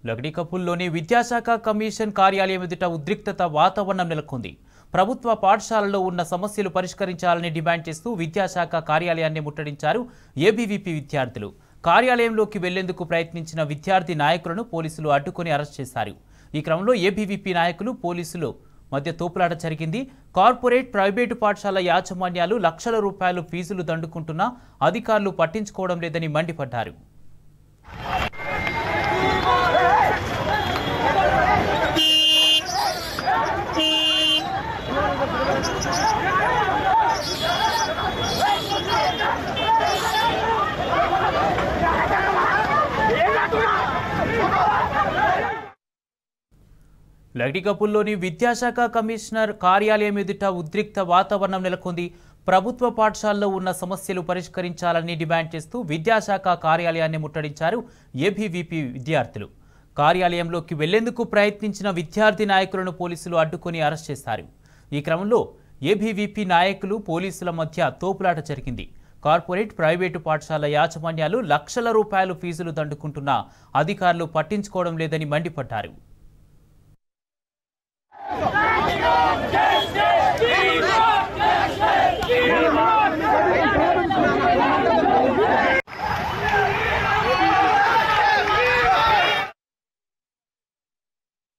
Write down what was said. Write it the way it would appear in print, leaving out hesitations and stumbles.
లగడికపుల్లోని విద్యాశాఖ కమిషన్ కార్యాలయం ఎదుట ఉద్రిక్తత వాతావరణం నెలకొంది. ప్రభుత్వ పాఠశాలలో ఉన్న సమస్యలు పరిష్కరించాలని డిమాండ్ చేస్తూ విద్యాశాఖ కార్యాలయాన్ని ముట్టడించారు ఏబీవీపీ విద్యార్థులు. కార్యాలయంలోకి వెళ్లేందుకు ప్రయత్నించిన విద్యార్థి నాయకులను పోలీసులు అడ్డుకొని అరెస్ట్ చేశారు. ఈ క్రమంలో ఏబీవీపీ నాయకులు పోలీసులు మధ్య తోపులాట జరిగింది. కార్పొరేట్ ప్రైవేటు పాఠశాల యాజమాన్యాలు లక్షల రూపాయలు ఫీజులు దండుకుంటున్నా అధికారులు పట్టించుకోవడం లేదని మండిపడ్డారు. లగడికపుల్లోని విద్యాశాఖ కమిషనర్ కార్యాలయం ఎదుట ఉద్రిక్త వాతావరణం నెలకొంది. ప్రభుత్వ పాఠశాలలో ఉన్న సమస్యలు పరిష్కరించాలని డిమాండ్ చేస్తూ విద్యాశాఖ కార్యాలయాన్ని ముట్టడించారు ఏబీవీపీ విద్యార్థులు. కార్యాలయంలోకి వెళ్లేందుకు ప్రయత్నించిన విద్యార్థి నాయకులను పోలీసులు అడ్డుకొని అరెస్ట్ చేశారు. ఈ క్రమంలో ఏబీవీపీ నాయకులు పోలీసుల మధ్య తోపులాట జరిగింది. కార్పొరేట్ ప్రైవేటు పాఠశాల యాజమాన్యాలు లక్షల రూపాయలు ఫీజులు దండుకుంటున్నా అధికారులు పట్టించుకోవడం లేదని మండిపడ్డారు.